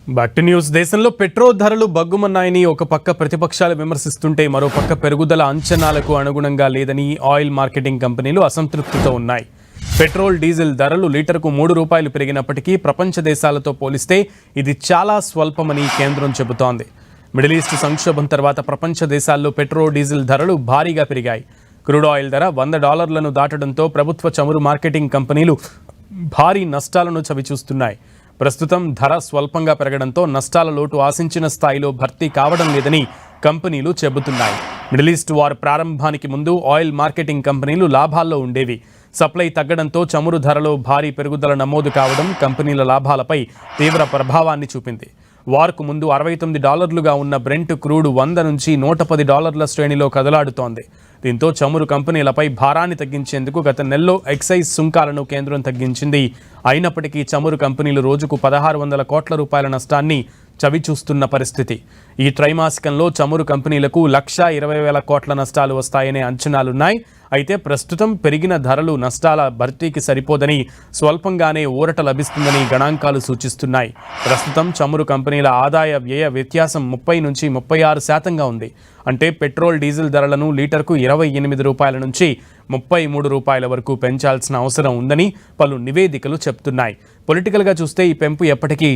But news దేశంలో petrol ధరలు బగ్గుమన్నాయని ఒక పక్క ప్రతిపక్షాలు విమర్శిస్తుంటే మరో పక్క పెరుగుదల అంచనాలకు అనుగుణంగా లేదని ఆయిల్ మార్కెటింగ్ కంపెనీలు అసంతృప్తితో ఉన్నాయి. పెట్రోల్ డీజిల్ ధరలు లీటర్కు ₹3 పెరిగినప్పటికీ ప్రపంచ దేశాలతో పోలిస్తే ఇది చాలా స్వల్పమని కేంద్రం చెబుతోంది. మిడిల్ ఈస్ట్ సంక్షోభం తర్వాత ప్రపంచ దేశాల్లో పెట్రోల్ డీజిల్ ధరలు భారీగా పెరిగాయి. క్రూడ్ ఆయిల్ ధర $100 దాటడంతో ప్రభుత్వ చమురు మార్కెటింగ్ కంపెనీలు భారీ నష్టాలను చవిచూస్తున్నాయి. ప్రస్తుతం ధర స్వల్పంగా పెరగడంతో నష్టాల లోటు ఆశించిన స్థాయిలో భర్తీ కావడం లేదని కంపెనీలు చెబుతున్నాయి. మిడిల్ ఈస్ట్ వార్ ప్రారంభానికి ముందు ఆయిల్ మార్కెటింగ్ కంపెనీలు లాభాల్లో ఉండేవి. సప్లై తగ్గడంతో చమురు ధరలో భారీ పెరుగుదల నమోదు కావడం కంపెనీల లాభాలపై తీవ్ర ప్రభావాన్ని చూపింది. వార్కు ముందు $69గా ఉన్న బ్రెంట్ క్రూడ్ $100 నుంచి $110 శ్రేణిలో కదలాడుతోంది. దీంతో చమురు కంపెనీలపై భారాన్ని తగ్గించేందుకు గత నెలలో ఎక్సైజ్ సుంకాలను కేంద్రం తగ్గించింది. అయినప్పటికీ చమురు కంపెనీలు రోజుకు ₹1,600 కోట్ల నష్టాన్ని చవిచూస్తున్న పరిస్థితి. ఈ త్రైమాసికంలో చమురు కంపెనీలకు ₹1,20,000 కోట్ల నష్టాలు వస్తాయనే అంచనాలున్నాయి. అయితే ప్రస్తుతం పెరిగిన ధరలు నష్టాల భర్తీకి సరిపోదని, స్వల్పంగానే ఊరట లభిస్తుందని గణాంకాలు సూచిస్తున్నాయి. ప్రస్తుతం చమురు కంపెనీల ఆదాయ వ్యయ వ్యత్యాసం 30 నుంచి 36% ఉంది. అంటే పెట్రోల్ డీజిల్ ధరలను లీటర్కు ₹28 నుంచి ₹33 వరకు పెంచాల్సిన అవసరం ఉందని పలు నివేదికలు చెప్తున్నాయి. పొలిటికల్గా చూస్తే ఈ పెంపు ఎప్పటికీ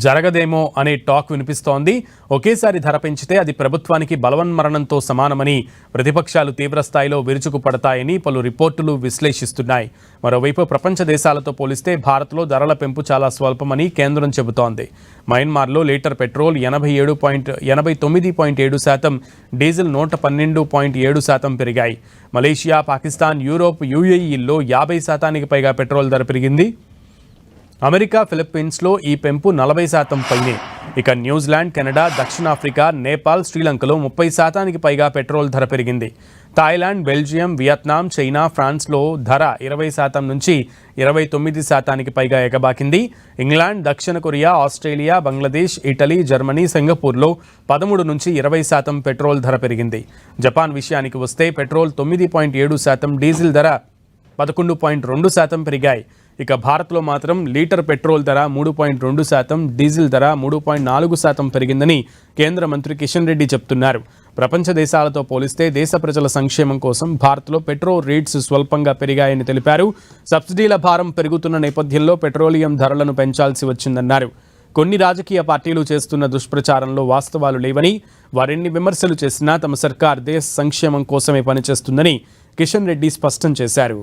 జరగదేమో అనే టాక్ వినిపిస్తోంది. ఒకేసారి ధర పెంచితే అది ప్రభుత్వానికి బలవన్మరణంతో సమానమని ప్రతిపక్షాలు తీవ్రస్థాయిలో విరుచుకుపడతాయని పలు రిపోర్టులు విశ్లేషిస్తున్నాయి. మరోవైపు ప్రపంచ దేశాలతో పోలిస్తే భారత్లో ధరల పెంపు చాలా స్వల్పమని కేంద్రం చెబుతోంది. మయన్మార్లో లీటర్ పెట్రోల్ 89.7%, డీజిల్ 112.7% పెరిగాయి. మలేషియా, పాకిస్తాన్, యూరోప్, యూఏఈల్లో 50% పైగా పెట్రోల్ ధర పెరిగింది. అమెరికా, ఫిలిప్పీన్స్లో ఈ పెంపు 40% పైనే. ఇక న్యూజిలాండ్, కెనడా, దక్షిణాఫ్రికా, నేపాల్, శ్రీలంకలో 30% పైగా పెట్రోల్ ధర పెరిగింది. థాయిలాండ్, బెల్జియం, వియత్నాం, చైనా, ఫ్రాన్స్లో ధర 20% నుంచి 29% పైగా ఎగబాకింది. ఇంగ్లాండ్, దక్షిణ Korea, Australia, Bangladesh, Italy, Germany, సింగపూర్లో 13 నుంచి 20% పెట్రోల్ ధర పెరిగింది. జపాన్ విషయానికి వస్తే పెట్రోల్ 9.7%, డీజిల్ ధర 11.2% పెరిగాయి. ఇక భారత్లో మాత్రం లీటర్ పెట్రోల్ ధర 3.2%, డీజిల్ ధర 3.4% పెరిగిందని కేంద్ర మంత్రి కిషన్ రెడ్డి చెప్తున్నారు. ప్రపంచ దేశాలతో పోలిస్తే దేశ ప్రజల సంక్షేమం కోసం భారత్లో పెట్రోల్ రేట్స్ స్వల్పంగా పెరిగాయని తెలిపారు. సబ్సిడీల భారం పెరుగుతున్న నేపథ్యంలో పెట్రోలియం ధరలను పెంచాల్సి వచ్చిందన్నారు. కొన్ని రాజకీయ పార్టీలు చేస్తున్న దుష్ప్రచారంలో వాస్తవాలు లేవని, వారెన్ని విమర్శలు చేసినా తమ సర్కార్ దేశ సంక్షేమం కోసమే పనిచేస్తుందని కిషన్ రెడ్డి స్పష్టం చేశారు.